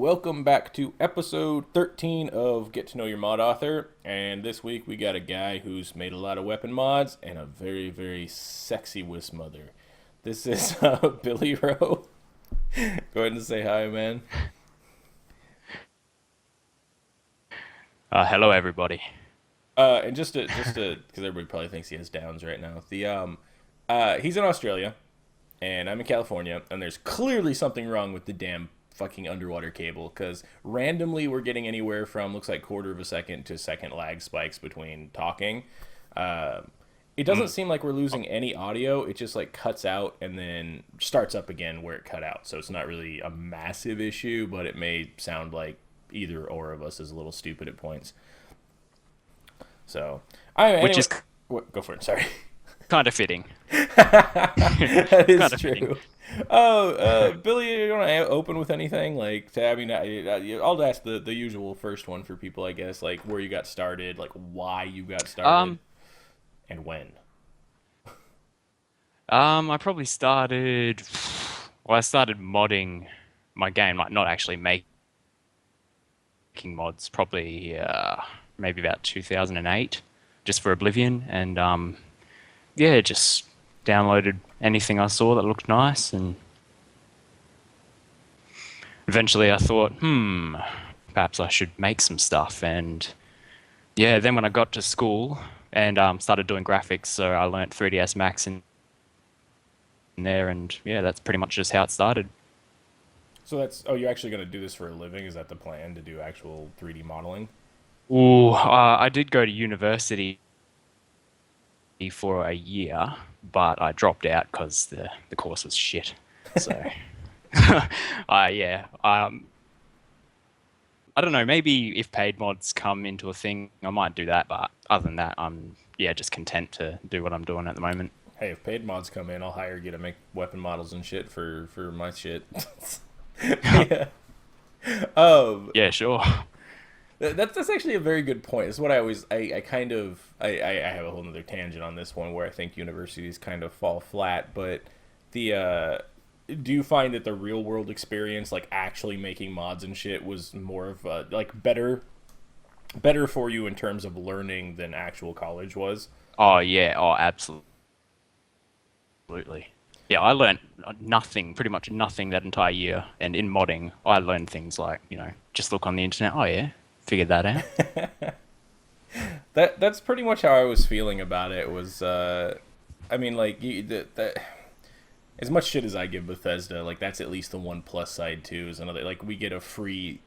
Welcome back to episode 13 of Get to Know Your Mod Author. And this week we got a guy who's made a lot of weapon mods and a very, very sexy Wisp mother. This is Billyro. Go ahead and say hi, man. Hello, everybody. And just to, because everybody probably thinks he has downs right now. He's in Australia, and I'm in California, and there's clearly something wrong with the damn fucking underwater cable because randomly we're getting anywhere from looks like quarter of a second to second lag spikes between talking. Uh, it doesn't Mm. seem like we're losing any audio. It just like cuts out and then starts up again where it cut out. So it's not really a massive issue, but it may sound like either or of us is a little stupid at points. So I Which anyway. is What, go for it. Sorry. kind of fitting. That is Kind of fitting. true. Oh, Billy, you want to open with anything? Like, I'll ask the usual first one for people, I guess. Like, where you got started, like why you got started, Um, and when. I probably started. Well, I started modding my game, like not actually making mods. Probably, maybe about 2008, just for Oblivion, and yeah, just downloaded anything I saw that looked nice, and eventually I thought, perhaps I should make some stuff, and yeah, then when I got to school and started doing graphics, so I learnt 3ds Max in there, and yeah, that's pretty much just how it started. So you're actually gonna do this for a living? Is that the plan to do actual 3D modeling? Ooh, I did go to university for a year, but I dropped out because the course was shit. So, yeah, I don't know. Maybe if paid mods come into a thing, I might do that. But other than that, I'm yeah just content to do what I'm doing at the moment. Hey, if paid mods come in, I'll hire you to make weapon models and shit for my shit. Yeah. Um, Yeah, sure. that's actually a very good point. It's what I always I kind of I have a whole other tangent on this one where I think universities kind of fall flat, but the do you find that the real world experience, like actually making mods and shit, was more of like better for you in terms of learning than actual college was? Oh yeah. Oh, absolutely. Yeah, I learned nothing, pretty much nothing that entire year. And in modding, I learned things like, just look on the internet. Oh yeah, figured that out. That's pretty much how I was feeling about it. Was I mean, like as much shit as I give Bethesda, like that's at least the one plus side too. Is another, like, we get a free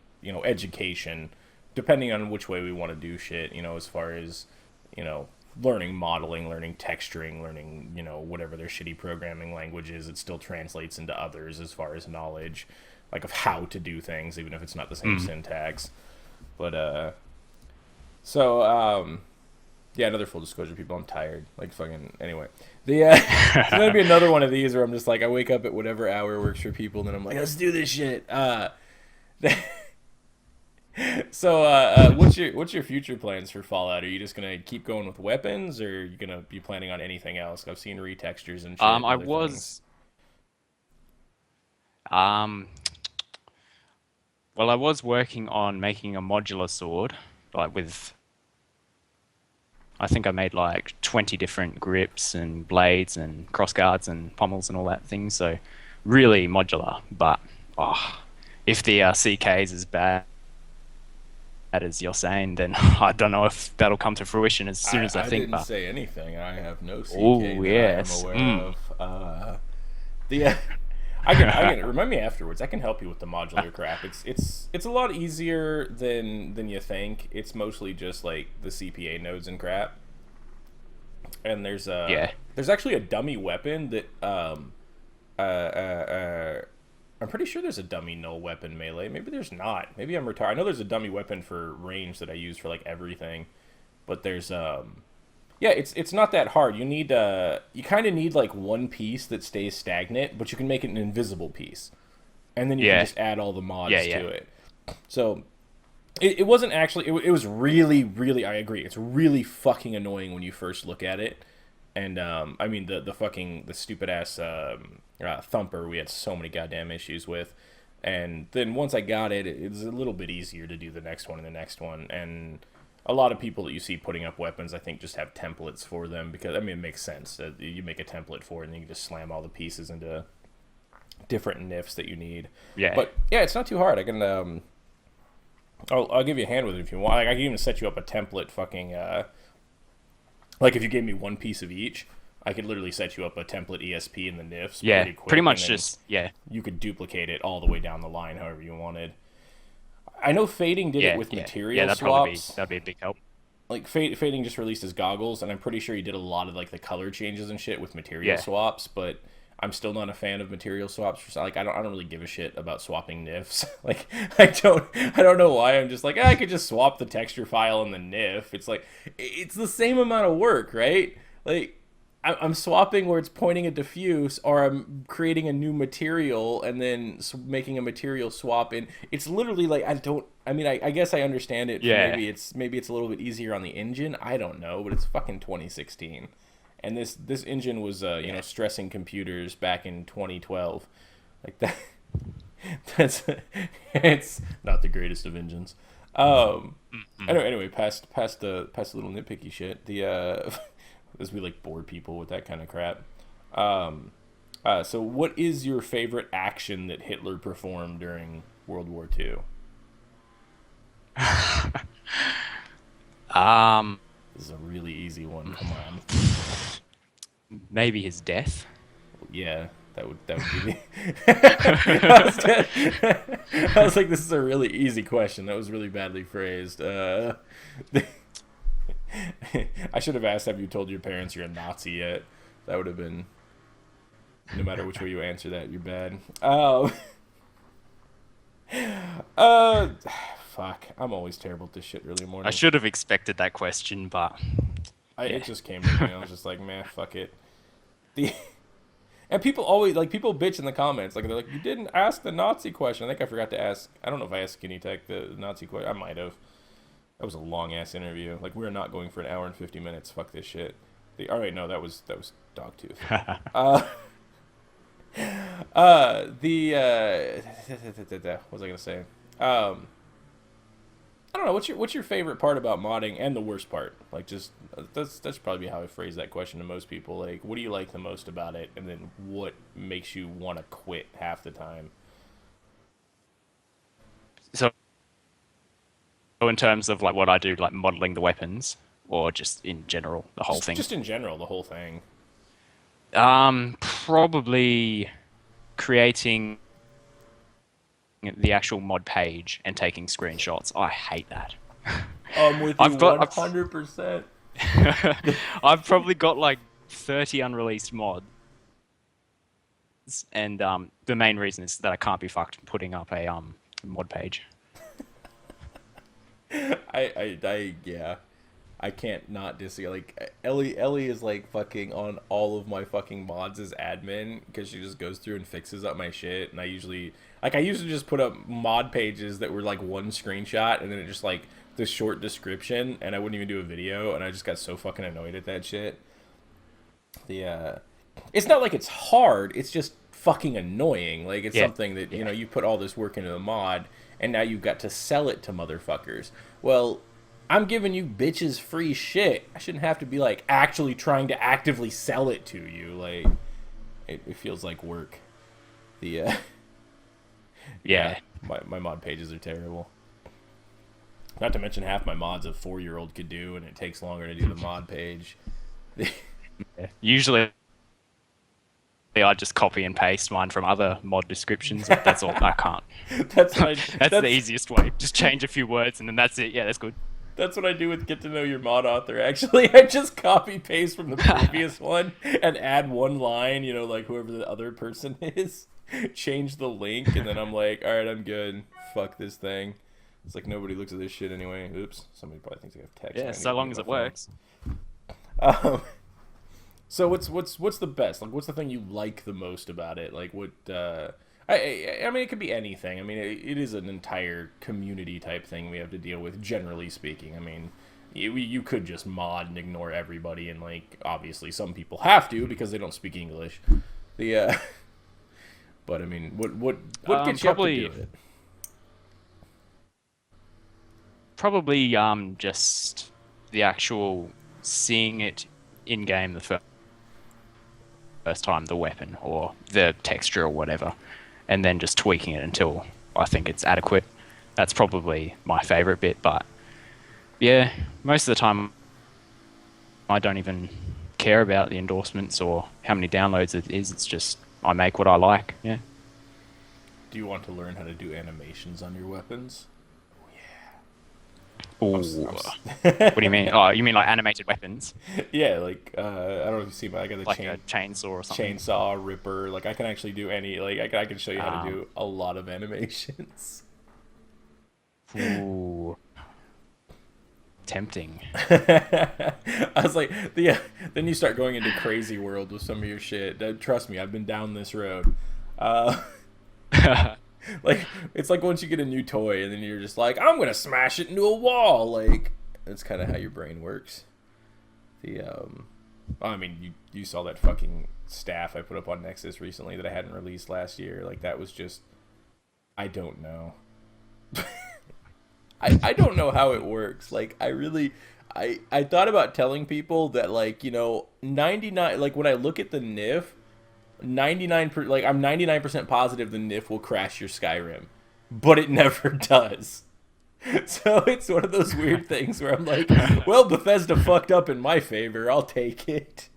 education depending on which way we want to do shit. As far as you know learning modeling, learning texturing, learning whatever their shitty programming language is. It still translates into others as far as knowledge, like of how to do things, even if it's not the same Mm. syntax. But so yeah, another full disclosure, people. I'm tired. Like fucking. Anyway, it's gonna be another one of these where I'm just like, I wake up at whatever hour works for people, and then I'm like, let's do this shit. So what's your future plans for Fallout? Are you just gonna keep going with weapons, or are you gonna be planning on anything else? I've seen retextures and shit and I other things. was, um, well, I was working on making a modular sword, like with, I think I made like 20 different grips and blades and crossguards and pommels and all that thing. So really modular, but oh, if the CK is as bad as you're saying, then I don't know if that'll come to fruition as soon I as I I think. didn't But say anything. I have no CK oh that I am yes, aware of. The I can remind me afterwards. I can help you with the modular crap. It's a lot easier than you think. It's mostly just like the CPA nodes and crap. And yeah. there's actually a dummy weapon that I'm pretty sure there's a dummy null weapon melee. Maybe there's not. Maybe I'm retarded. I know there's a dummy weapon for range that I use for like everything, but there's yeah, it's not that hard. You kind of need like one piece that stays stagnant, but you can make it an invisible piece, and then you can Yeah, just add all the yeah, mods yeah. to it. So it wasn't actually. It was really, really. I agree. It's really fucking annoying when you first look at it. And I mean the stupid ass thumper we had so many goddamn issues with. And then once I got it, it was a little bit easier to do the next one and the next one. And a lot of people that you see putting up weapons, I think, just have templates for them because, I mean, it makes sense. You make a template for it, and you can just slam all the pieces into different nifs that you need. Yeah. But, yeah, it's not too hard. I can, I'll give you a hand with it if you want. Like, I can even set you up a template fucking, like, if you gave me one piece of each, I could literally set you up a template ESP in the nifs pretty quick. Pretty much just, yeah. You could duplicate it all the way down the line however you wanted. I know Fading did it with material swaps. That'd be a big help. Like, Fading just released his goggles, and I'm pretty sure he did a lot of, like, the color changes and shit with material swaps, but I'm still not a fan of material swaps. Like, I don't really give a shit about swapping nifs. Like, I don't know why. I'm just like, I could just swap the texture file in the nif. It's like, it's the same amount of work, right? Like, I'm swapping where it's pointing a diffuse, or I'm creating a new material and then making a material swap in. It's literally like, I guess I understand it. Yeah. Maybe it's a little bit easier on the engine. I don't know, but it's fucking 2016. And this engine was, stressing computers back in 2012. Like that. It's not the greatest of engines. Anyway, past the little nitpicky shit. As we like bore people with that kind of crap. So what is your favorite action that Hitler performed during World War II? This is a really easy one. Come on. Maybe his death. Yeah, that would be me. I was like, this is a really easy question. That was really badly phrased. I should have asked, have you told your parents you're a Nazi yet? That would have been, no matter which way you answer that, you're bad. Fuck. I'm always terrible at this shit early morning. I should have expected that question, but... It just came to me. I was just like, man, fuck it. And people always, like, people bitch in the comments. Like, they're like, you didn't ask the Nazi question. I think I forgot to ask. I don't know if I asked Skinny Tech the Nazi question. I might have. That was a long-ass interview. Like, we're not going for an hour and 50 minutes. Fuck this shit. All right, no, that was Dogtooth. What was I going to say? I don't know. What's your favorite part about modding and the worst part? Like, just that's probably how I phrase that question to most people. Like, what do you like the most about it, and then what makes you want to quit half the time? So in terms of like what I do, like modeling the weapons, or just in general, the whole thing? Just in general, the whole thing. Probably creating the actual mod page and taking screenshots. I hate that. I'm with you 100%. I've probably got like 30 unreleased mods, and the main reason is that I can't be fucked putting up a mod page. I can't not disagree. Like, Ellie is like fucking on all of my fucking mods as admin because she just goes through and fixes up my shit. And I used to just put up mod pages that were like one screenshot and then it just like the short description, and I wouldn't even do a video. And I just got so fucking annoyed at that shit. It's not like it's hard. It's just fucking annoying. Like, it's something that, you know, you put all this work into the mod and now you've got to sell it to motherfuckers. Well, I'm giving you bitches free shit. I shouldn't have to be, like, actually trying to actively sell it to you. Like, it feels like work. My mod pages are terrible. Not to mention half my mods a 4-year-old could do, and it takes longer to do the mod page. Usually, I just copy and paste mine from other mod descriptions, but that's all. I can't. That's the easiest way. Just change a few words, and then that's it. Yeah, that's good. That's what I do with Get to Know Your Mod Author, actually. I just copy-paste from the previous one and add one line, you know, like whoever the other person is. Change the link, and then I'm like, alright, I'm good. Fuck this thing. It's like nobody looks at this shit anyway. Oops. Somebody probably thinks I have text. Yeah, so long as it works. So what's the best? Like, what's the thing you like the most about it? Like, what... I mean, it could be anything. I mean, it is an entire community type thing we have to deal with, generally speaking. I mean, you could just mod and ignore everybody, and, like, obviously some people have to because they don't speak English. But But I mean, what gets you up to do Probably it? probably just the actual seeing it in game the first time, the weapon or the texture or whatever, and then just tweaking it until I think it's adequate. That's probably my favorite bit. But yeah, most of the time I don't even care about the endorsements or how many downloads it is. It's just I make what I like. Yeah. Do you want to learn how to do animations on your weapons? I'm, s- Ooh. I'm s- What do you mean? Oh, you mean like animated weapons, yeah, like I don't know if you see, but I got the like a chainsaw or something? chainsaw, ripper. Like I can actually do any. Like I can show you how to Um. do a lot of animations. Ooh. Tempting. I was like, yeah. Then you start going into crazy world with some of your shit. Trust me, I've been down this road. Uh, like it's like once you get a new toy, and then you're just like, I'm gonna smash it into a wall. Like that's kind of how your brain works. The I mean, you saw that fucking staff I put up on Nexus recently that I hadn't released last year. Like that was just, I don't know. I don't know how it works. Like I really I thought about telling people that, like, 99, like when I look at the NIF, 99 like I'm 99% positive the NIF will crash your Skyrim, but it never does. So it's one of those weird things where I'm like, well, Bethesda fucked up in my favor. I'll take it.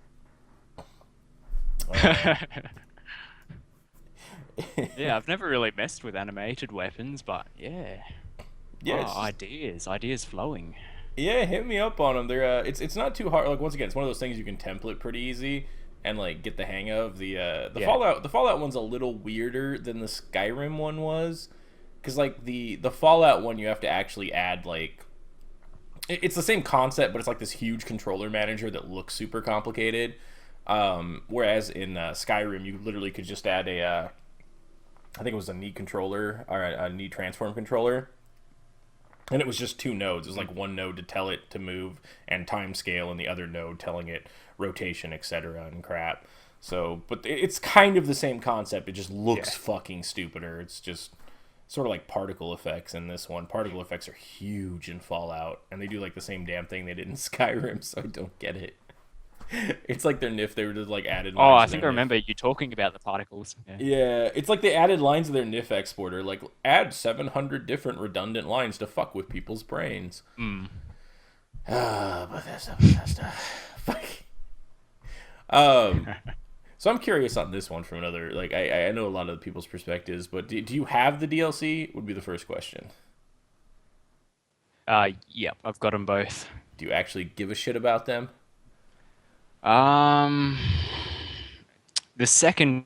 Uh, Yeah, I've never really messed with animated weapons, but yeah. yeah, Oh, it's just ideas flowing. yeah, hit me up on them. They're it's not too hard. Like once again, it's one of those things you can template pretty easy and like get the hang of. The Yeah. Fallout one's a little weirder than the Skyrim one was, because like the Fallout one you have to actually add like it's the same concept, but it's like this huge controller manager that looks super complicated. Whereas in Skyrim you literally could just add I think it was a knee controller or a knee transform controller, and it was just two nodes. It was like one node to tell it to move and time scale, and the other node telling it rotation, etc. and crap. So, but it's kind of the same concept. It just Yeah. looks fucking stupider. It's just sort of like particle effects in this one. Particle effects are huge in Fallout, and they do like the same damn thing they did in Skyrim. So I don't get it. It's like their NIF. They were just like added Oh, lines I to their think I NIF. remember you talking about the particles. Yeah. Yeah, it's like they added lines to their NIF exporter. Like, add 700 different redundant lines to fuck with people's brains. Mm. Ah, Bethesda. Fuck. Um, so I'm curious on this one from another. Like, I know a lot of people's perspectives, but do you have the DLC? Would be the first question. Yep, I've got them both. Do you actually give a shit about them? Um, the second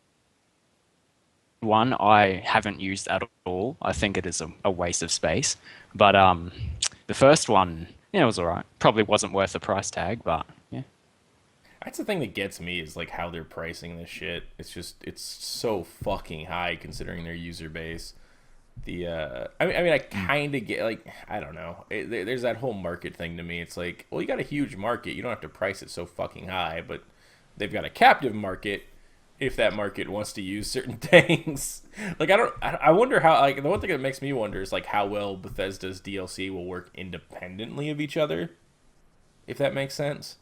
one I haven't used at all. I think it is a waste of space. But the first one, yeah, it was alright. Probably wasn't worth the price tag, but yeah. That's the thing that gets me is like how they're pricing this shit. It's so fucking high considering their user base. I mean, I kind of get like I don't know. There's that whole market thing to me. It's like, well, you got a huge market. You don't have to price it so fucking high, but they've got a captive market. If that market wants to use certain things, like I wonder how. Like the one thing that makes me wonder is like how well Bethesda's DLC will work independently of each other, if that makes sense.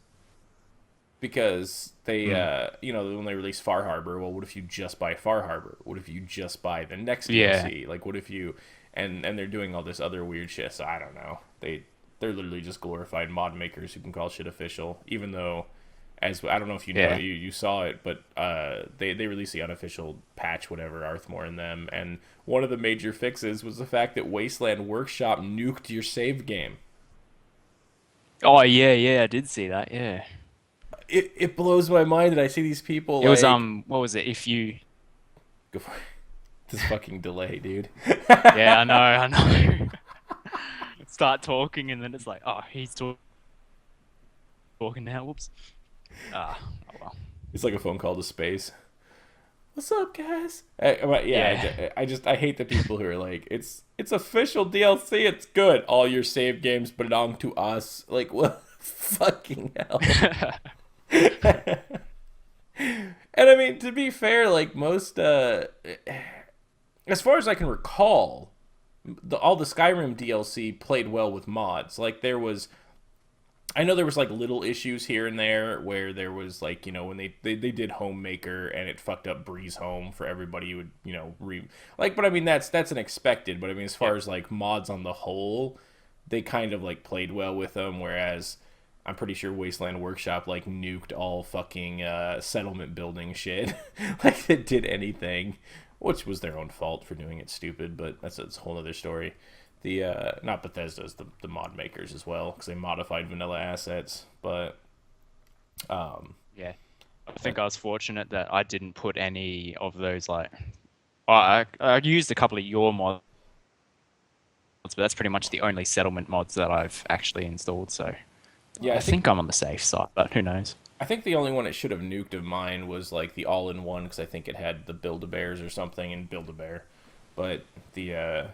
Because they, Mm. when they release Far Harbor, well, what if you just buy Far Harbor? What if you just buy the next Yeah. DLC? Like, what if you, and they're doing all this other weird shit. So I don't know. They're literally just glorified mod makers who can call shit official, even though, as I don't know if you know, Yeah. you saw it, but they released the unofficial patch, whatever, Arthmore and them, and one of the major fixes was the fact that Wasteland Workshop nuked your save game. Oh yeah, yeah, I did see that. Yeah. It blows my mind that I see these people It was like what was it? If you go for it. This fucking delay, dude. Yeah, I know. Start talking and then it's like, oh, talking now. Whoops. Oh well. It's like a phone call to space. What's up, guys? But Yeah. yeah, I hate the people who are like, it's official DLC. It's good. All your save games belong to us. Like, what? Fucking hell. And I mean, to be fair, like most, as far as I can recall, all the Skyrim DLC played well with mods. Like there was, I know there was like little issues here and there where there was like, when they did Homemaker and it fucked up Breeze Home for everybody who would, like, but I mean that's an expected. But I mean, as far as like mods on the whole, they kind of like played well with them. Whereas I'm pretty sure Wasteland Workshop like nuked all fucking settlement building shit, like it did anything, which was their own fault for doing it stupid. But that's a whole other story. The not Bethesda's, the mod makers as well, because they modified vanilla assets. But Yeah, I think I was fortunate that I didn't put any of those like. I used a couple of your mods, but that's pretty much the only settlement mods that I've actually installed. So yeah, I think I'm on the safe side, but who knows? I think the only one it should have nuked of mine was like the all-in-one, because I think it had the Build-A-Bears or something and Build-A-Bear. But the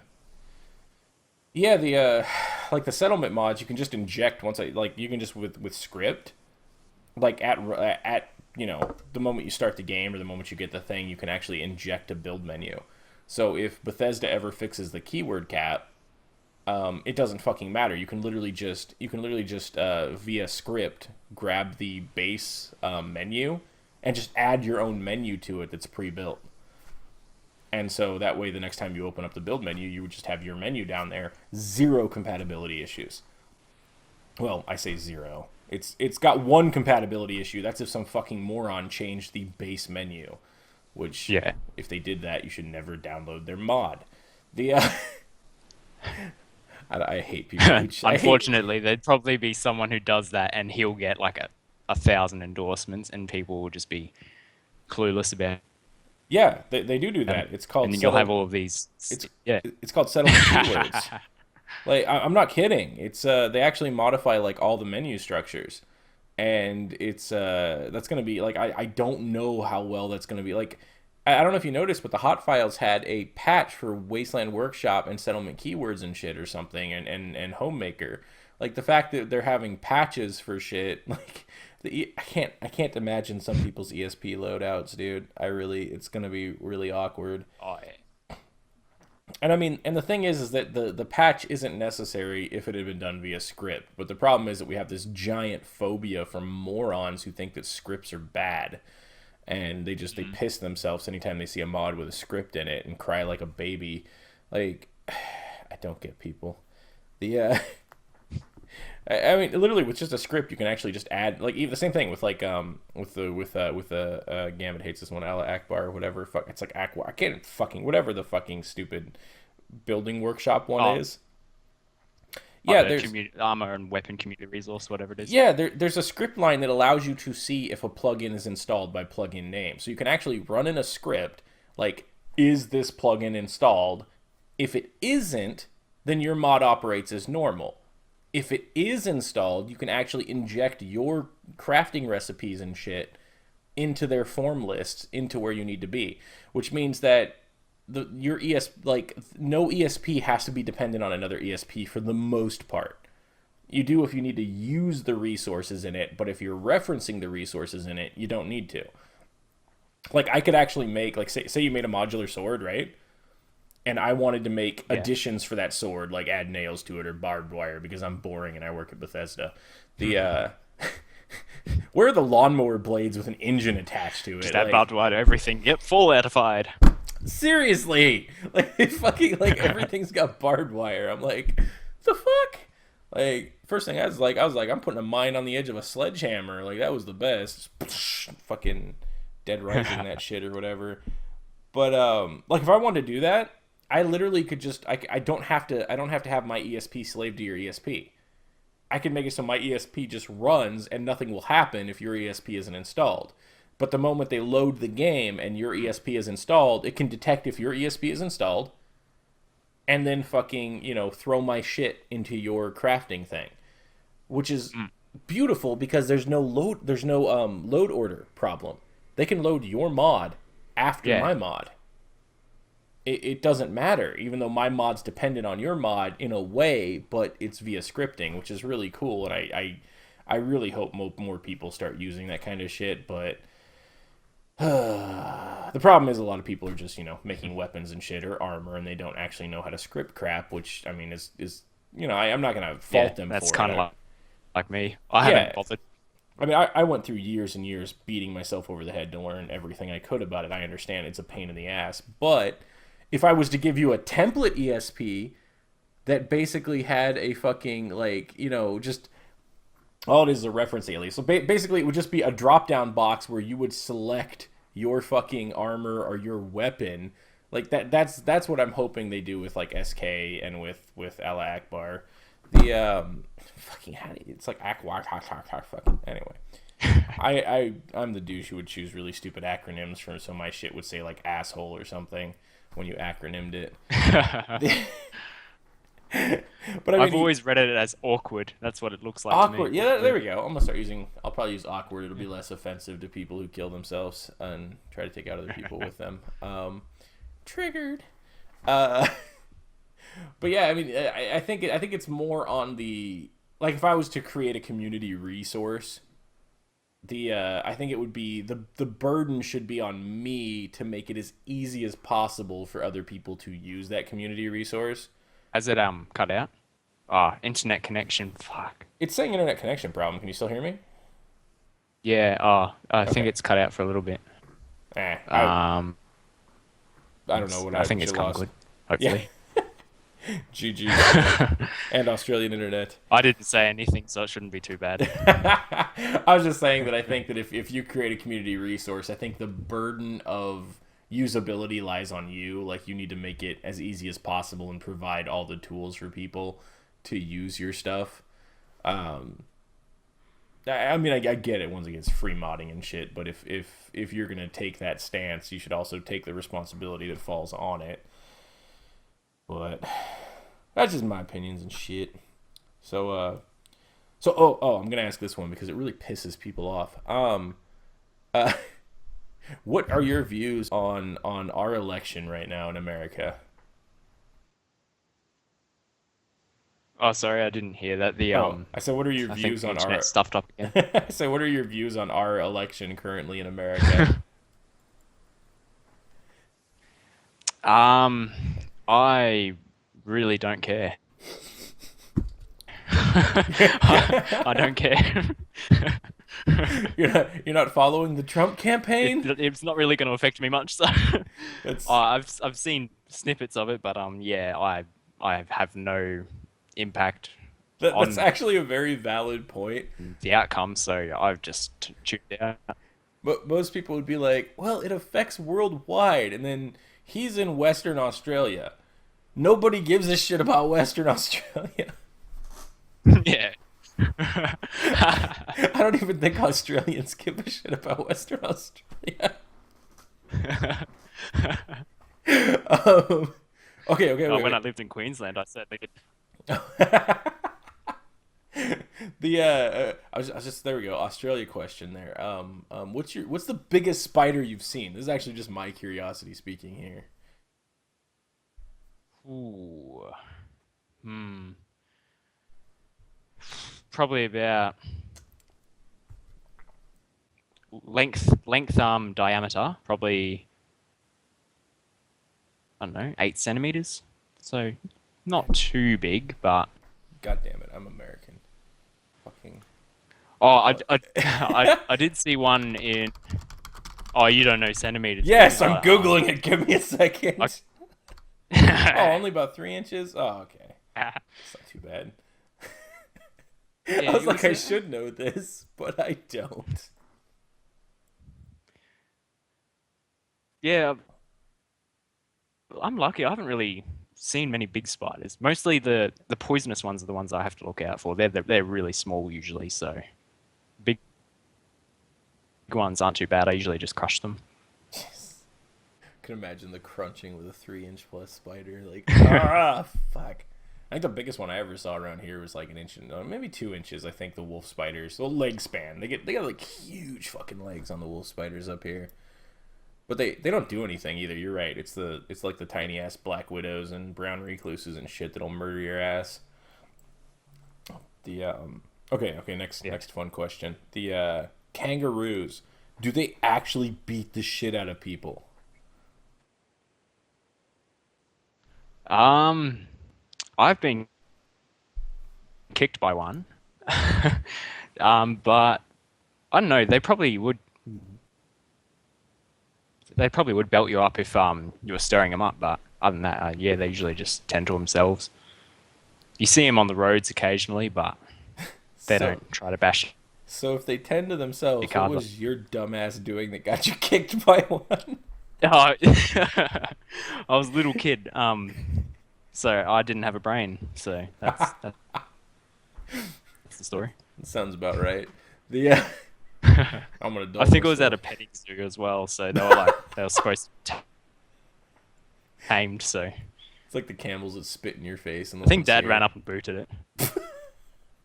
yeah, the like the settlement mods you can just inject once like you can just with script, like at the moment you start the game or the moment you get the thing, you can actually inject a build menu. So if Bethesda ever fixes the keyword cap, it doesn't fucking matter. You can literally just via script grab the base menu and just add your own menu to it that's pre-built. And so that way, the next time you open up the build menu, you would just have your menu down there. Zero compatibility issues. Well, I say zero. It's got one compatibility issue. That's if some fucking moron changed the base menu. Which, Yeah. if they did that, you should never download their mod. The I hate people. Unfortunately, there'd probably be someone who does that, and he'll get like a thousand endorsements, and people will just be clueless about it. Yeah, they do that. It's called. And then you'll have all of these. It's Yeah. it's called settlement keywords. Like I'm not kidding. It's they actually modify like all the menu structures, and it's that's gonna be like I don't know how well that's gonna be. Like I don't know if you noticed, but the hot files had a patch for Wasteland Workshop and settlement keywords and shit or something, and Homemaker. Like the fact that they're having patches for shit, like I can't imagine some people's ESP loadouts, dude. It's gonna be really awkward. Oh, yeah. And I mean, and the thing is that the patch isn't necessary if it had been done via script. But the problem is that we have this giant phobia from morons who think that scripts are bad, and they piss themselves anytime they see a mod with a script in it and cry like a baby. Like, I don't get people. The I mean, literally with just a script, you can actually just add like even the same thing with like Gambit hates this one, Allah Akbar or whatever. Fuck, it's like Akbar. I can't fucking whatever the fucking stupid building workshop one is. Yeah, there's armor and weapon community resource, whatever it is. Yeah, there's a script line that allows you to see if a plugin is installed by plugin name. So you can actually run in a script like, is this plugin installed? If it isn't, then your mod operates as normal. If it is installed, you can actually inject your crafting recipes and shit into their form lists, into where you need to be, which means that no ESP has to be dependent on another ESP for the most part. You do if you need to use the resources in it, but if you're referencing the resources in it, you don't need to. Like I could actually make like say you made a modular sword, right? And I wanted to make additions for that sword, like add nails to it or barbed wire, because I'm boring and I work at Bethesda. The where are the lawnmower blades with an engine attached to it? Just add barbed wire to everything. Yep, full edified. Seriously, like fucking like everything's got barbed wire. I'm like, the fuck? Like first thing I was like, I'm putting a mine on the edge of a sledgehammer. Like that was the best. Fucking Dead Rising that shit or whatever. But like if I wanted to do that, I literally could just I don't have to have my ESP slave to your ESP. I can make it so my ESP just runs and nothing will happen if your ESP isn't installed. But the moment they load the game and your ESP is installed, it can detect if your ESP is installed and then fucking, throw my shit into your crafting thing. Which is beautiful because there's no load order problem. They can load your mod after my mod. It doesn't matter, even though my mod's dependent on your mod in a way, but it's via scripting, which is really cool, and I really hope more people start using that kind of shit, but The problem is a lot of people are just, making weapons and shit or armor, and they don't actually know how to script crap, which, I mean, is I'm not going to Yeah, fault them that's for kind of it. like me. I Yeah. haven't bothered. I mean, I went through years and years beating myself over the head to learn everything I could about it. I understand it's a pain in the ass. But if I was to give you a template ESP that basically had a fucking, like, just all it is a reference alias. So basically, it would just be a drop down box where you would select your fucking armor or your weapon. Like that's what I'm hoping they do with like SK and with Allah Akbar. The fucking it's like Akbar fucking anyway. I'm the douche who would choose really stupid acronyms for so my shit would say like asshole or something when you acronymed it. But I I've mean, always read it as awkward. That's what it looks like to me. awkward. Yeah, there we go. I'm gonna start using. I'll probably use awkward. It'll be less offensive to people who kill themselves and try to take out other people with them. Triggered. Uh, but yeah, I mean, I think it's more on the like if I was to create a community resource, I think it would be the burden should be on me to make it as easy as possible for other people to use that community resource. Has it cut out? Ah, internet connection. Fuck. It's saying internet connection problem. Can you still hear me? Yeah. I think Okay. it's cut out for a little bit. Eh, Um, I don't know what I think shit it's come lost. good. Yeah. Hopefully. GG and Australian internet. I didn't say anything, so it shouldn't be too bad. I was just saying that I think that if you create a community resource, I think the burden of usability lies on you. Like you need to make it as easy as possible and provide all the tools for people to use your stuff. Um, I mean, I get it once against free modding and shit, but if you're gonna take that stance, you should also take the responsibility that falls on it. But that's just my opinions and shit. So I'm gonna ask this one because it really pisses people off. Uh, what are your views on our election right now in America? Oh, sorry, I didn't hear that. I said, what are your I think views the on our? internet stuffed up again. I said, what are your views on our election currently in America? Um, I really don't care. I don't care. You're not following the Trump campaign. It's not really going to affect me much. So, That's I've seen snippets of it, but yeah, I have no impact that's on actually a very valid point. the outcome. So I've just tuned out. But most people would be like, well, it affects worldwide. And then he's in Western Australia. Nobody gives a shit about Western Australia. Yeah. I don't even think Australians give a shit about Western Australia. um, When I wait. lived in Queensland, I certainly did. I was just there we go. Australia question there. What's the biggest spider you've seen? This is actually just my curiosity speaking here. Ooh. Hmm. Probably about length diameter. Probably I don't know 8 centimeters. So not too big, but God damn it, I'm American. Fucking. oh, I did see one in. Oh, you don't know centimeters, do you? Yes, I'm googling it. Give me a second. Oh, only about 3 inches. Oh, okay. It's not too bad. I Yeah, was it like, was. I should know this, but I don't. Yeah, I'm lucky. I haven't really seen many big spiders. Mostly the poisonous ones are the ones I have to look out for. They're really small usually, so big ones aren't too bad. I usually just crush them. Yes. I can imagine the crunching with a 3 inch plus spider. Like, ah, fuck. I think the biggest one I ever saw around here was like an inch and maybe 2 inches. I think the wolf spiders, the leg span. They got like huge fucking legs on the wolf spiders up here. But they don't do anything either. You're right. It's like the tiny ass black widows and brown recluses and shit that'll murder your ass. The okay, next Yeah. next fun question. The kangaroos. Do they actually beat the shit out of people? Um, I've been kicked by one. But I don't know. They probably would belt you up if you were stirring them up. But other than that, yeah, they usually just tend to themselves. You see them on the roads occasionally, but they So, don't try to bash so if they tend to your themselves, what car. was your dumbass doing that got you kicked by one? Oh, I was a little kid, so I didn't have a brain. So that's the story. Sounds about right. The I'm an I adult in think the it was at story. a petting zoo as well, so they were supposed to be tamed. So I It's like the camels that spit in your face and no think one see Dad ran it. up and booted it.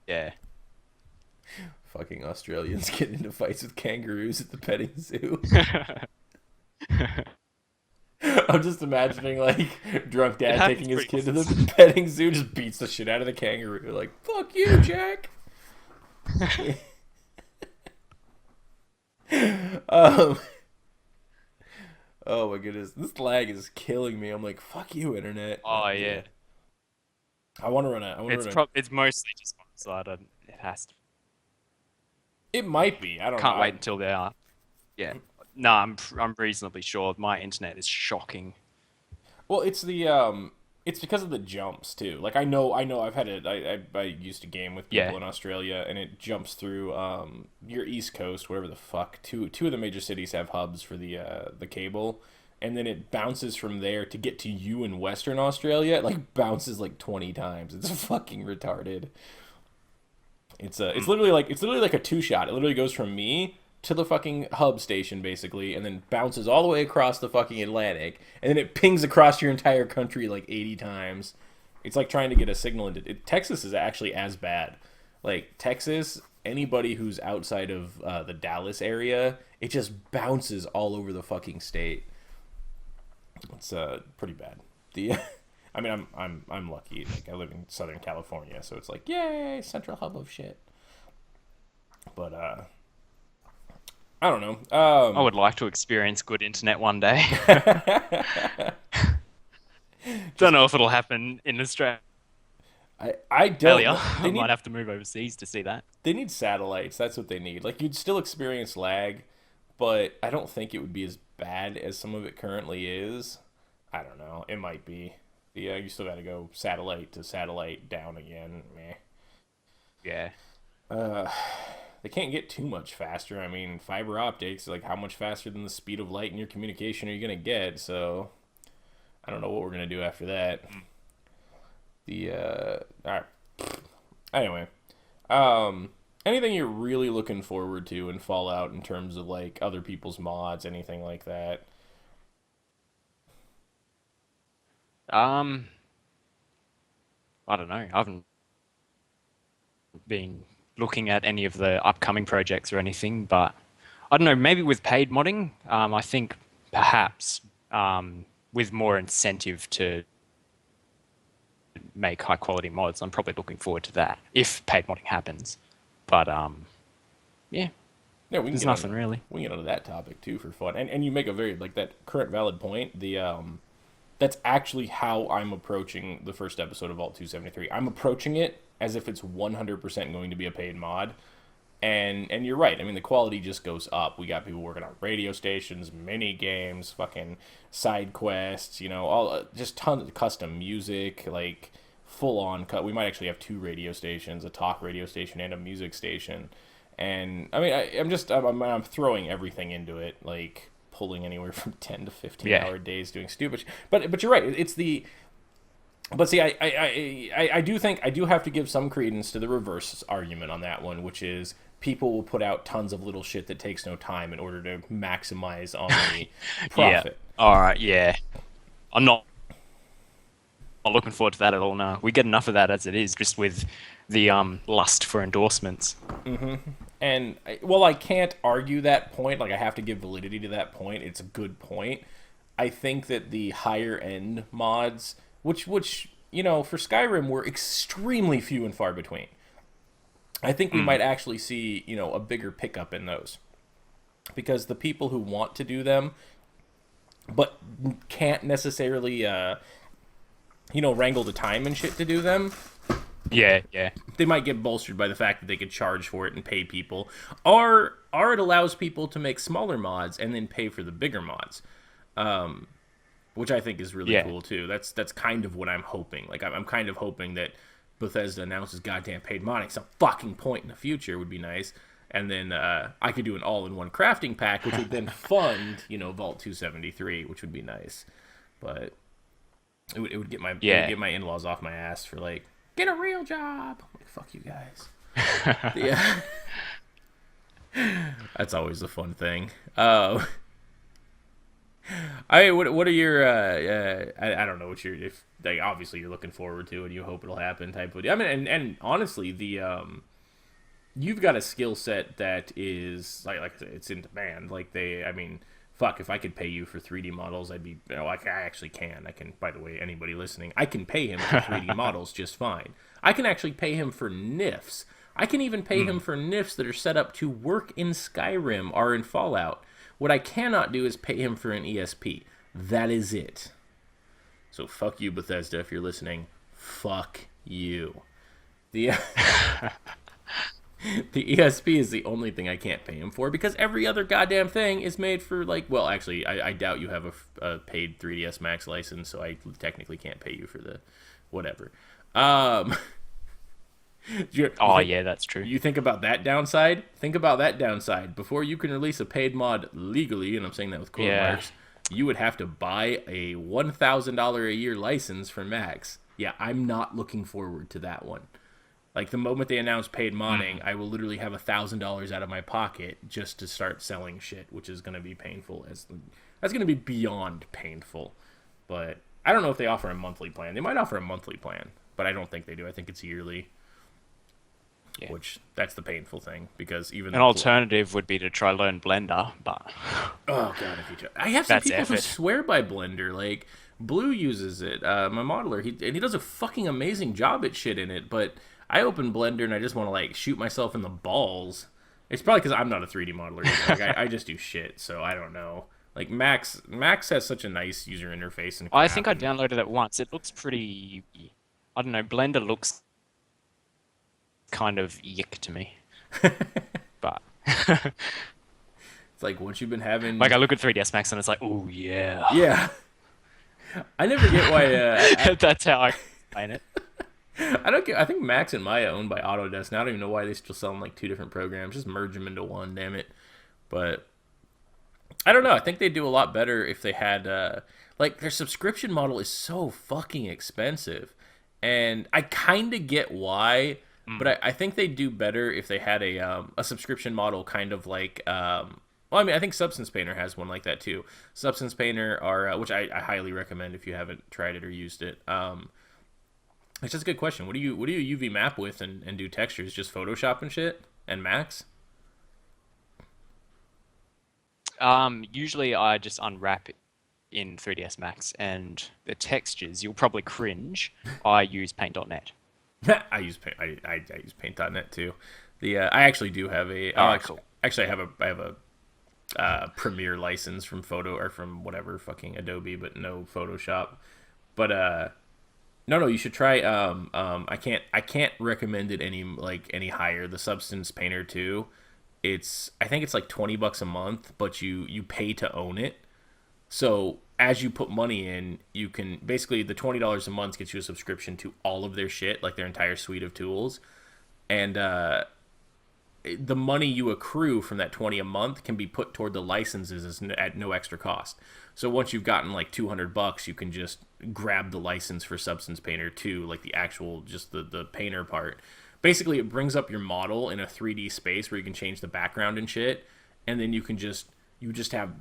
Yeah. Fucking Australians get into fights with kangaroos at the petting zoo. I'm just imagining like drunk It dad happens taking his pretty kid to often. the petting zoo, just beats the shit out of the kangaroo. Like, fuck you, Jack. um, oh my goodness, this lag is killing me. I'm like, fuck you, internet. Oh Yeah, yeah. I want to run it. I want to run it. It's mostly just one side. It has to. It might be. I don't know. Can't wait until they are. Yeah. No, I'm reasonably sure my internet is shocking. Well, it's because of the jumps too. Like I know I've had it. I used to game with people Yeah. in Australia, and it jumps through your East Coast, whatever the fuck. Two of the major cities have hubs for the cable, and then it bounces from there to get to you in Western Australia. It like bounces like 20 times. It's fucking retarded. It's literally like a two shot. It literally goes from me to the fucking hub station basically, and then bounces all the way across the fucking Atlantic, and then it pings across your entire country like 80 times. It's like trying to get a signal into Texas is actually as bad. Like Texas, anybody who's outside of the Dallas area, it just bounces all over the fucking state. It's pretty bad. The I mean, I'm lucky. Like I live in Southern California, so it's like yay, central hub of shit. But I don't know. I would like to experience good internet one day. Don't Just know if it'll happen in Australia. I don't know. I might have to move overseas to see that. They need satellites. That's what they need. Like you'd still experience lag, but I don't think it would be as bad as some of it currently is. I don't know. It might be. Yeah, you still got to go satellite to satellite down again. Meh. Yeah. Uh, they can't get too much faster. I mean, fiber optics, like how much faster than the speed of light in your communication are you gonna get? So I don't know what we're gonna do after that. The all right. Anyway, anything you're really looking forward to in Fallout in terms of like other people's mods, anything like that? Um, I don't know. I haven't been looking at any of the upcoming projects or anything, but I don't know. Maybe with paid modding, I think perhaps with more incentive to make high quality mods, I'm probably looking forward to that if paid modding happens. But yeah, Yeah, we can there's get nothing on really. we can get onto that topic too for fun. And you make a very like that current valid point. The that's actually how I'm approaching the first episode of Vault 273. I'm approaching it as if it's 100% going to be a paid mod. And you're right. I mean, the quality just goes up. We got people working on radio stations, mini games, fucking side quests, all just tons of custom music, like full on cut. We might actually have two radio stations, a talk radio station and a music station. And I mean, I'm throwing everything into it, like pulling anywhere from 10 to 15 Yeah. hour days doing stupid but you're right, it's the but see I do think I do have to give some credence to the reverse argument on that one, which is people will put out tons of little shit that takes no time in order to maximize on the Yeah. profit. All right. Yeah. I'm not looking forward to that at all. No, we get enough of that as it is, just with the lust for endorsements. And well, I can't argue that point. Like I have to give validity to that point. It's a good point. I think that the higher end mods, which for Skyrim were extremely few and far between. I think we might actually see a bigger pickup in those. because the people who want to do them but can't necessarily wrangle the time and shit to do them, Yeah, yeah. they might get bolstered by the fact that they could charge for it and pay people, or it allows people to make smaller mods and then pay for the bigger mods, which I think is really cool too. That's kind of what I'm hoping. Like I'm kind of hoping that Bethesda announces goddamn paid modding some fucking point in the future would be nice, and then I could do an all-in-one crafting pack, which would then fund Vault 273, which would be nice, but it would get my in-laws off my ass for like, get a real job. I'm like, fuck you guys. Yeah. That's always a fun thing. What are your I don't know what you're, if like, obviously you're looking forward to and you hope it'll happen type of, I mean, and honestly the you've got a skill set that is like I said, it's in demand. Like I mean, fuck, if I could pay you for 3D models, I'd be, like, I actually can. I can, by the way, anybody listening, I can pay him for 3D models just fine. I can actually pay him for NIFs. I can even pay him for NIFs that are set up to work in Skyrim or in Fallout. What I cannot do is pay him for an ESP. That is it. So fuck you, Bethesda, if you're listening. Fuck you. The ESP is the only thing I can't pay him for, because every other goddamn thing is made for, like, well, actually, I doubt you have a paid 3DS Max license, so I technically can't pay you for the whatever. Yeah, that's true. You think about that downside? Think about that downside. Before you can release a paid mod legally, and I'm saying that with quote marks, you would have to buy a $1,000 a year license for Max. Yeah, I'm not looking forward to that one. Like, the moment they announce paid modding, I will literally have $1,000 out of my pocket just to start selling shit, which is going to be painful. That's going to be beyond painful. But I don't know if they offer a monthly plan. They might offer a monthly plan, but I don't think they do. I think it's yearly. Yeah. Which, that's the painful thing, because even an alternative would be to try learn Blender, but oh god, if you try. I have some people who swear by Blender. Like, Blue uses it. My modeler, he does a fucking amazing job at shit in it, but I open Blender and I just want to, like, shoot myself in the balls. It's probably because I'm not a 3D modeler. Like, I just do shit, so I don't know. Like, Max has such a nice user interface. And I think I downloaded it once. It looks pretty, I don't know, Blender looks kind of yick to me. But it's like, once you've been having, like, I look at 3ds Max and it's like, oh yeah. Yeah. I never get why that's how I explain it. I don't get. I think Max and Maya owned by Autodesk. Now I don't even know why they still sell them like two different programs. Just merge them into one, damn it. But I don't know. I think they'd do a lot better if they had like, their subscription model is so fucking expensive, and I kind of get why. But I think they'd do better if they had a subscription model, kind of like well, I mean, I think Substance Painter has one like that too. Substance Painter are which I highly recommend if you haven't tried it or used it. It's just a good question. What do you UV map with and do textures? Just Photoshop and shit and Max? Usually I just unwrap it in 3ds Max, and the textures, you'll probably cringe, I use Paint.net. I use Paint.net too. I actually do have a cool. Actually I have a Premiere license from from whatever fucking Adobe, but no Photoshop. But no, you should try. I can't recommend it any higher. The Substance Painter 2, I think it's like $20 a month, but you pay to own it. So as you put money in, you can basically, the $20 a month gets you a subscription to all of their shit, like their entire suite of tools, and the money you accrue from that $20 a month can be put toward the licenses at no extra cost. So once you've gotten like $200, you can just grab the license for Substance Painter 2, like the actual, just the painter part. Basically, it brings up your model in a 3D space where you can change the background and shit, and then you just have,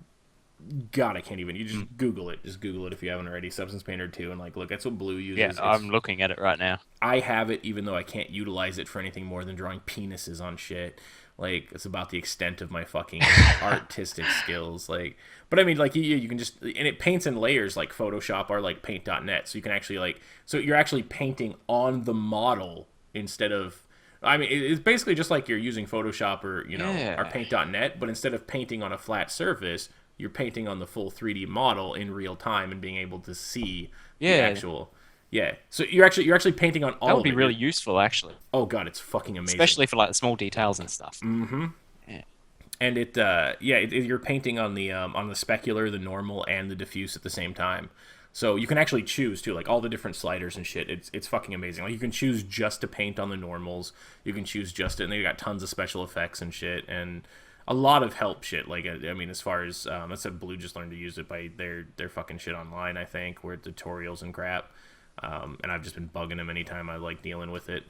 God, I can't even, you just Google it. Just Google it if you haven't already. Substance Painter 2, and like, look, that's what Blue uses. Yeah, I'm looking at it right now. I have it, even though I can't utilize it for anything more than drawing penises on shit. Like, it's about the extent of my fucking artistic skills. Like, but I mean, like, you can just, and it paints in layers like Photoshop or like Paint.net. So you can actually, like, so you're actually painting on the model instead of, I mean, it's basically just like you're using Photoshop or or Yeah. Paint.net, but instead of painting on a flat surface, you're painting on the full 3D model in real time and being able to see the Yeah. actual. Yeah, so you're actually painting on That all would of be it. really useful, actually, Oh god, it's fucking amazing. especially for like the small details and stuff. Yeah. And you're painting on the specular, the normal, and the diffuse at the same time. So you can actually choose too, like all the different sliders and shit. It's fucking amazing. Like you can choose just to paint on the normals. You can choose just to, and they got tons of special effects and shit, and a lot of help shit. Like I mean, as far as I said, Blue just learned to use it by their fucking shit online. I think where tutorials and crap. And I've just been bugging him anytime I like dealing with it,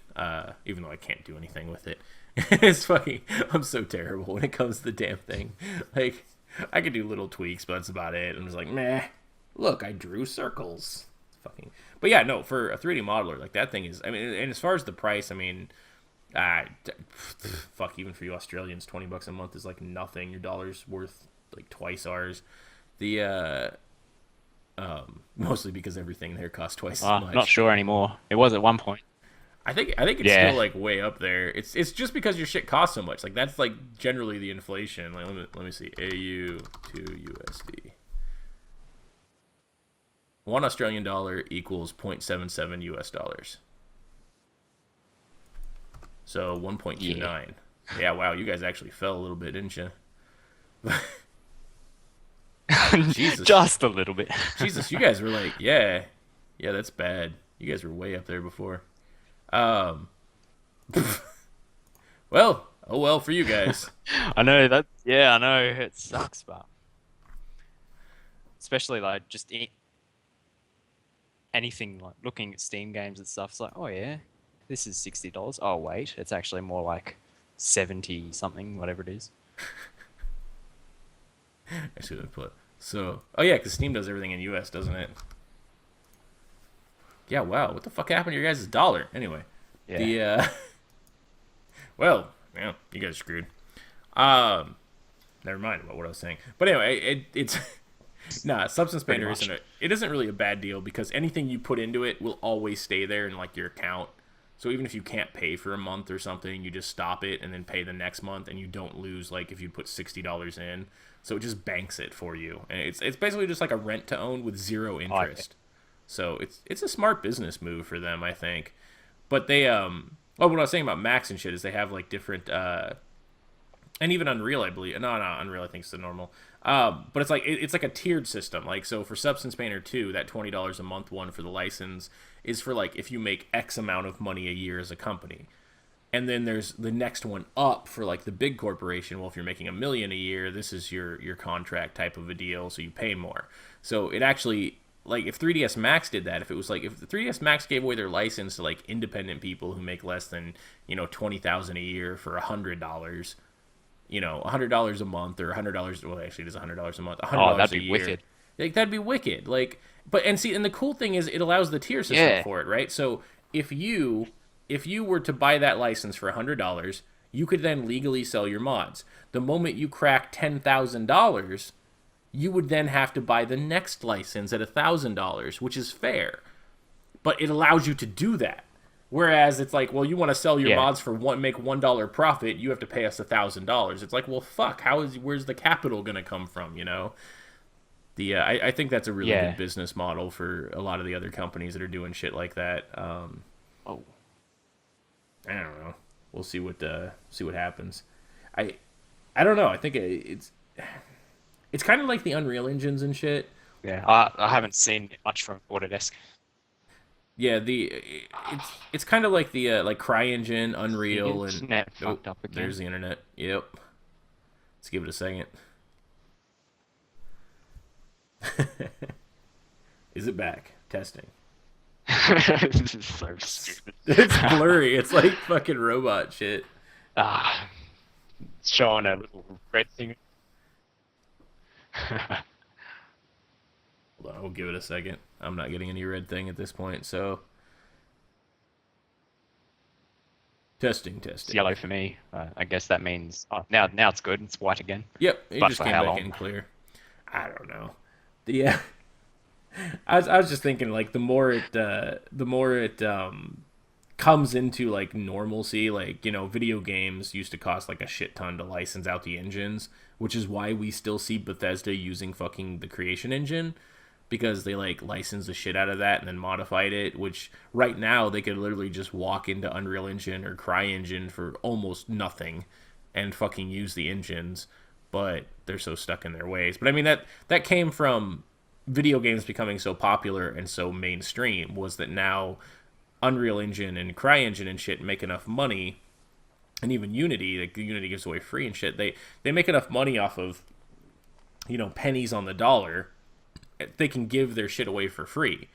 even though I can't do anything with it. It's fucking. I'm so terrible when it comes to the damn thing. Like, I could do little tweaks, but that's about it. I'm just like, meh. Look, I drew circles. It's fucking. But yeah, no, for a 3D modeler, like that thing is. I mean, and as far as the price, I mean, fuck, even for you Australians, $20 a month is like nothing. Your dollar's worth like twice ours. The mostly because everything there costs twice as much. Not sure anymore. It was at one point. I think it's Yeah. still like way up there. It's just because your shit costs so much. Like that's like generally the inflation. Like let me see. AU to USD. $1 Australian equals 0.77 US dollars. So 1.29. Yeah, wow, you guys actually fell a little bit, didn't you? Jesus. Just a little bit. Jesus, you guys were like, yeah, that's bad. You guys were way up there before. Um, well, oh well for you guys. I know that. Yeah, I know it sucks, but especially like just anything like looking at Steam games and stuff. It's like, oh yeah, this is $60. Oh wait, it's actually more like 70 something, whatever it is. I should have put. So, oh yeah, because Steam does everything in US, doesn't it? Yeah, wow. What the fuck happened to your guys' dollar? Anyway, Yeah. the well, yeah, you guys are screwed. Um, never mind about what I was saying. But anyway, it's nah. Substance Pretty Painter much. it isn't really a bad deal because anything you put into it will always stay there in like your account. So even if you can't pay for a month or something, you just stop it and then pay the next month, and you don't lose like if you put $60 in. So it just banks it for you, and it's basically just like a rent to own with zero interest. So it's a smart business move for them, I think. But they oh, what I was saying about Max and shit is they have like different and even Unreal, I believe. No, Unreal, I think is the normal. But it's like it's like a tiered system. Like so, for Substance Painter 2, that $20 a month one for the license is for like if you make X amount of money a year as a company. And then there's the next one up for like the big corporation. Well, if you're making $1 million a year, this is your contract type of a deal, so you pay more. So it actually like if 3ds Max did that, if it was like if the 3ds Max gave away their license to like independent people who make less than 20,000 a year for $100, $100 a month or $100. Well, actually, it is $100 a month. $100 Oh, that'd a be year. wicked. Like that'd be wicked. Like, but and see, and the cool thing is, it allows the tier system Yeah. for it, right? So if you were to buy that license for $100, you could then legally sell your mods. The moment you crack $10,000, you would then have to buy the next license at $1,000, which is fair. But it allows you to do that. Whereas it's like, well, you want to sell your Yeah. mods for make $1 profit, you have to pay us $1,000. It's like, well, fuck, where's the capital gonna come from? I think that's a really Yeah. good business model for a lot of the other companies that are doing shit like that. Oh. I don't know. We'll see what happens. I don't know. I think it's kind of like the Unreal engines and shit. Yeah. I haven't seen much from Autodesk. Yeah, it's kind of like the like CryEngine, Unreal, and Internet nope, fucked up again. there's the internet. Yep. Let's give it a second. Is it back? Testing. This is so stupid. It's blurry. It's like fucking robot shit. Ah, it's showing a little red thing. Hold on, we'll give it a second. I'm not getting any red thing at this point, so testing. It's yellow for me. I guess that means now it's good. It's white again. Yep, it But just for came how back long? in clear. I don't know. The I was just thinking like the more it comes into like normalcy. Like, video games used to cost like a shit ton to license out the engines, which is why we still see Bethesda using fucking the Creation Engine, because they like licensed the shit out of that and then modified it, which right now they could literally just walk into Unreal Engine or CryEngine for almost nothing and fucking use the engines, but they're so stuck in their ways. But I mean, that came from video games becoming so popular and so mainstream, was that now Unreal Engine and CryEngine and shit make enough money, and even Unity, like Unity gives away free and shit. They make enough money off of, pennies on the dollar. They can give their shit away for free.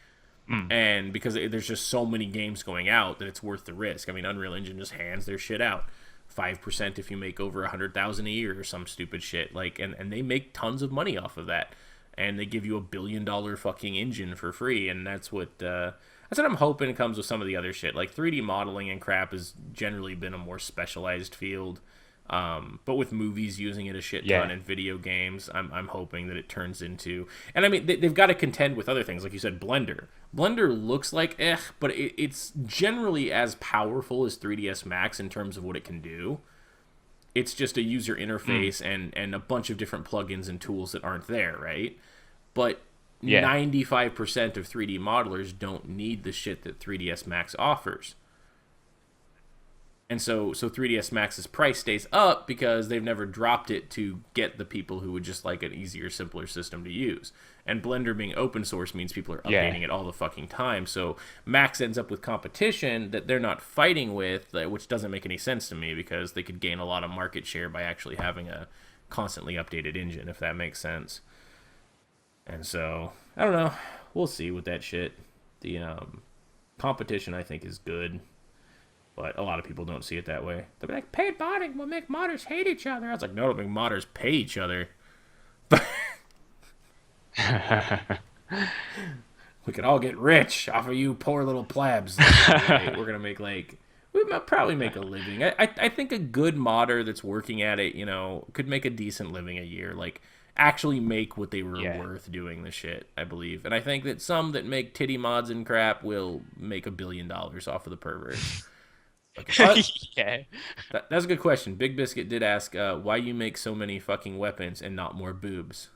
And because there's just so many games going out that it's worth the risk. I mean, Unreal Engine just hands their shit out. 5% if you make over 100,000 a year or some stupid shit. Like, and they make tons of money off of that. And they give you a $1 billion fucking engine for free. And that's what I'm hoping comes with some of the other shit. Like 3D modeling and crap has generally been a more specialized field. But with movies using it a shit ton and video games, I'm hoping that it turns into... And I mean, they've got to contend with other things. Like you said, Blender. Blender looks like but it's generally as powerful as 3ds Max in terms of what it can do. It's just a user interface and a bunch of different plugins and tools that aren't there, right? But 95% of 3D modelers don't need the shit that 3ds Max offers. And so 3ds Max's price stays up because they've never dropped it to get the people who would just like an easier, simpler system to use. And Blender being open source means people are updating it all the fucking time. So Max ends up with competition that they're not fighting with, which doesn't make any sense to me, because they could gain a lot of market share by actually having a constantly updated engine, if that makes sense. And so, I don't know. We'll see with that shit. The competition, I think, is good. But a lot of people don't see it that way. They'll be like, paid modding will make modders hate each other. I was like, no, it'll make modders pay each other. We could all get rich off of you poor little plebs. We're going to make we might probably make a living. I think a good modder that's working at it, could make a decent living a year. Like, actually make what they were worth doing the shit, I believe. And I think that some that make titty mods and crap will make $1 billion off of the perverts. Okay. That's a good question. Big Biscuit did ask why you make so many fucking weapons and not more boobs.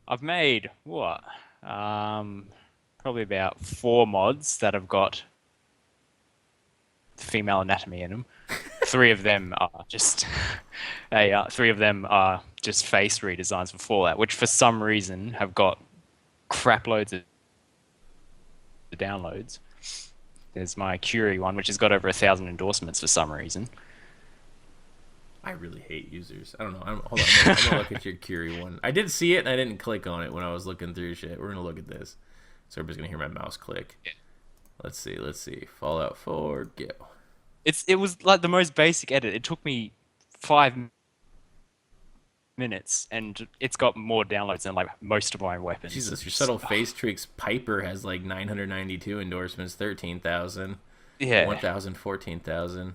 I've made what? Probably about 4 mods that have got female anatomy in them. 3 of them are just 3 of them are just face redesigns for Fallout, which for some reason have got crap loads of downloads. There's my Curie one, which has got over 1,000 endorsements for some reason. I really hate users. I don't know. Hold on. I'm gonna look at your Curie one. I did see it and I didn't click on it when I was looking through shit. We're gonna look at this. So everybody's gonna hear my mouse click. Yeah. Let's see. Fallout 4, go. It was like the most basic edit. It took me 5 minutes, and it's got more downloads than like most of my weapons. Jesus, your subtle face tricks Piper has like 992 endorsements, 13,000. Yeah. 1,000, 14,000.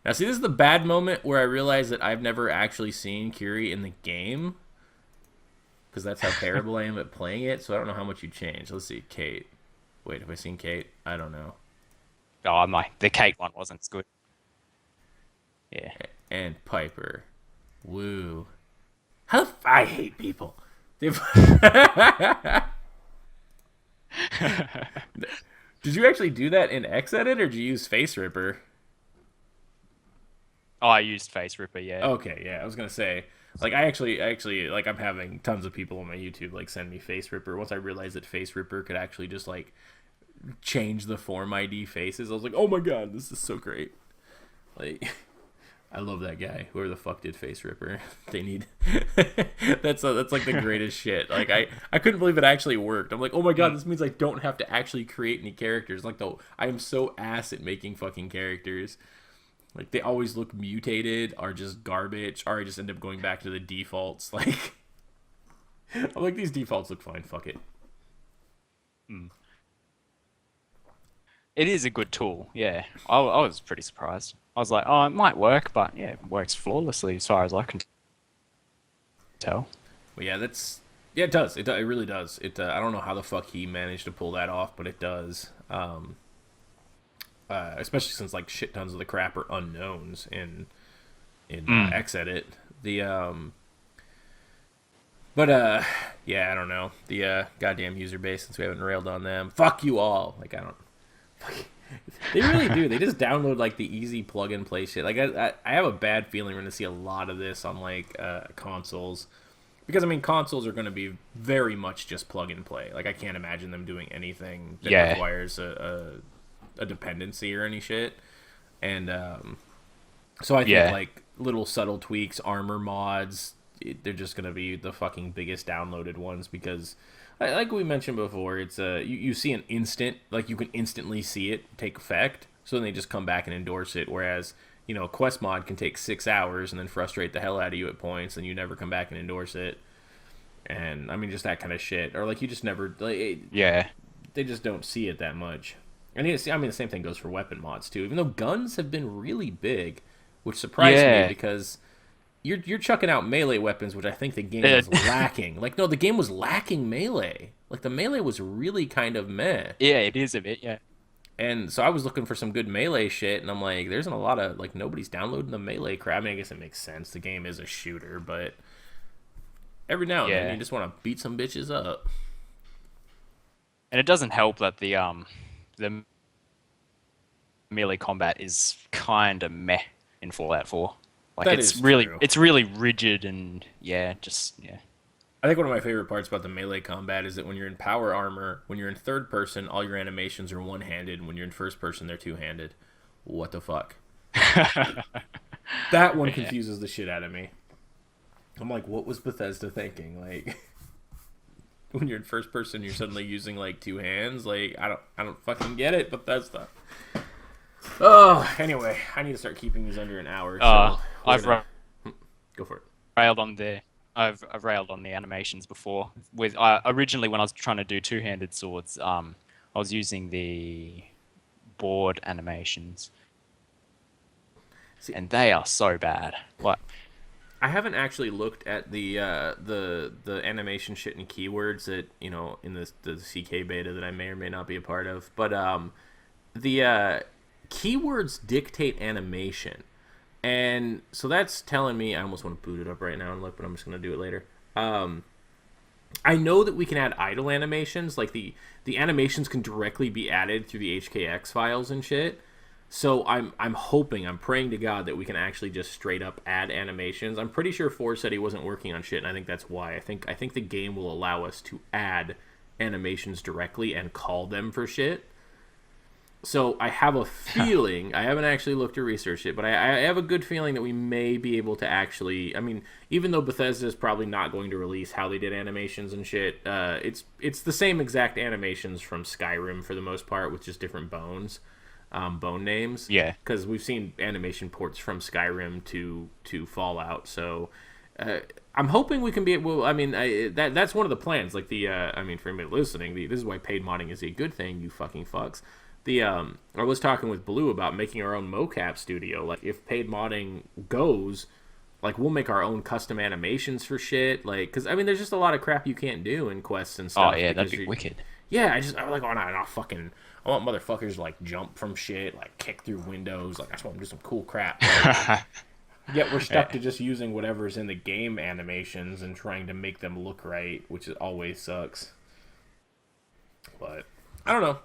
Now, see, this is the bad moment where I realize that I've never actually seen Curie in the game, because that's how terrible I am at playing it. So I don't know how much you changed. Let's see, Kate. Wait, have I seen Kate? I don't know. Oh, the Kate one wasn't as good. Yeah. And Piper. Woo. I hate people. Did you actually do that in Xedit, or did you use Face Ripper? Oh, I used Face Ripper, yeah. Okay, yeah. I was gonna say, like, I actually, like, I'm having tons of people on my YouTube like send me Face Ripper. Once I realized that Face Ripper could actually just like change the form ID faces, I was like, oh my god, this is so great. Like, I love that guy. Whoever the fuck did Face Ripper, they need. that's like the greatest shit. Like, I couldn't believe it actually worked. I'm like, oh my god, this means I don't have to actually create any characters. Like, I am so ass at making fucking characters. Like, they always look mutated, or just garbage, or I just end up going back to the defaults. Like, I'm like, these defaults look fine. Fuck it. It is a good tool, yeah. I was pretty surprised. I was like, oh, it might work, but yeah, it works flawlessly as far as I can tell. Well, yeah, that's Yeah, it does. It really does. I don't know how the fuck he managed to pull that off, but it does. Especially since like shit tons of the crap are unknowns in Xedit. The But yeah, I don't know the goddamn user base since we haven't railed on them. Fuck you all. Like I don't. They really do. They just download like the easy plug and play shit. Like I have a bad feeling we're gonna see a lot of this on like consoles, because I mean consoles are gonna be very much just plug and play. Like I can't imagine them doing anything that requires a dependency or any shit. And so I think like little subtle tweaks, armor mods, they're just gonna be the fucking biggest downloaded ones because. Like we mentioned before, it's you see an instant, like you can instantly see it take effect, so then they just come back and endorse it, whereas, you know, a quest mod can take 6 hours and then frustrate the hell out of you at points, and you never come back and endorse it, and I mean, just that kind of shit, or like you just never, like, they just don't see it that much. And I mean, the same thing goes for weapon mods, too, even though guns have been really big, which surprised me, because... You're chucking out melee weapons, which I think the game was lacking. Like, no, the game was lacking melee. Like, the melee was really kind of meh. Yeah, it is a bit, yeah. And so I was looking for some good melee shit, and I'm like, there's a lot of, like, nobody's downloading the melee crap. I mean, I guess it makes sense. The game is a shooter, but every now and then you just want to beat some bitches up. And it doesn't help that the melee combat is kind of meh in Fallout 4. Like that it's really rigid and I think one of my favorite parts about the melee combat is that when you're in power armor, when you're in third person, all your animations are one-handed, and when you're in first person, they're two-handed. What the fuck? That one confuses the shit out of me. I'm like, what was Bethesda thinking? Like, when you're in first person, you're suddenly using like two hands. Like, I don't fucking get it, Bethesda. Oh, anyway, I need to start keeping these under an hour. So go for it. I've railed on the animations before. With originally when I was trying to do two-handed swords, I was using the board animations, and they are so bad. What? I haven't actually looked at the animation shit and keywords that, you know, in the CK beta that I may or may not be a part of, but the keywords dictate animation, and so that's telling me I almost want to boot it up right now and look, but I'm just going to do it later. I know that we can add idle animations, like the animations can directly be added through the HKX files and shit. So I'm praying to God that we can actually just straight up add animations. I'm pretty sure Ford said he wasn't working on shit, and I think that's why. I think the game will allow us to add animations directly and call them for shit. So I have a feeling, I haven't actually looked or researched it, but I have a good feeling that we may be able to actually, I mean, even though Bethesda is probably not going to release how they did animations and shit, it's the same exact animations from Skyrim for the most part, with just different bone names. Yeah. Because we've seen animation ports from Skyrim to Fallout, so I'm hoping we can be, well, I mean, that's one of the plans, like I mean, for anybody listening, this is why paid modding is a good thing, you fucking fucks. I was talking with Blue about making our own mocap studio. Like, if paid modding goes, like, we'll make our own custom animations for shit. Like, because, I mean, there's just a lot of crap you can't do in quests and stuff. Oh, yeah, that'd be wicked. Yeah, I'm like, oh, no, I want motherfuckers to, like, jump from shit, like, kick through windows. Like, I just want to do some cool crap. Like, yet we're stuck to just using whatever's in the game animations and trying to make them look right, which always sucks. But, I don't know.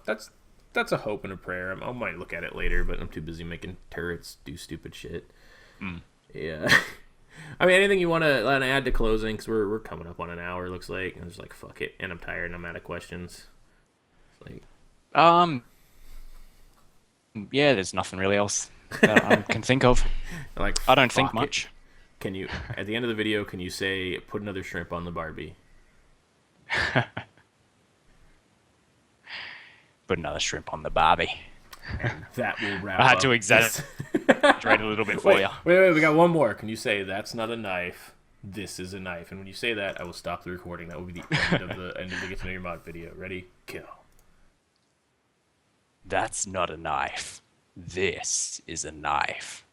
That's a hope and a prayer. I might look at it later, but I'm too busy making turrets do stupid shit. Yeah. I mean, anything you want to add to closing? Because we're coming up on an hour, looks like. And I'm just like, fuck it. And I'm tired and I'm out of questions. Like, yeah, there's nothing really else that I can think of. Like, I don't think much. Can you, at the end of the video, can you say, put another shrimp on the Barbie? Put another shrimp on the Barbie. And that will wrap I had up to exaggerate a little bit for you. Wait, we got one more. Can you say, that's not a knife, this is a knife? And when you say that, I will stop the recording. That will be the end of the Get to Know Your Mod video. Ready? Kill. That's not a knife. This is a knife.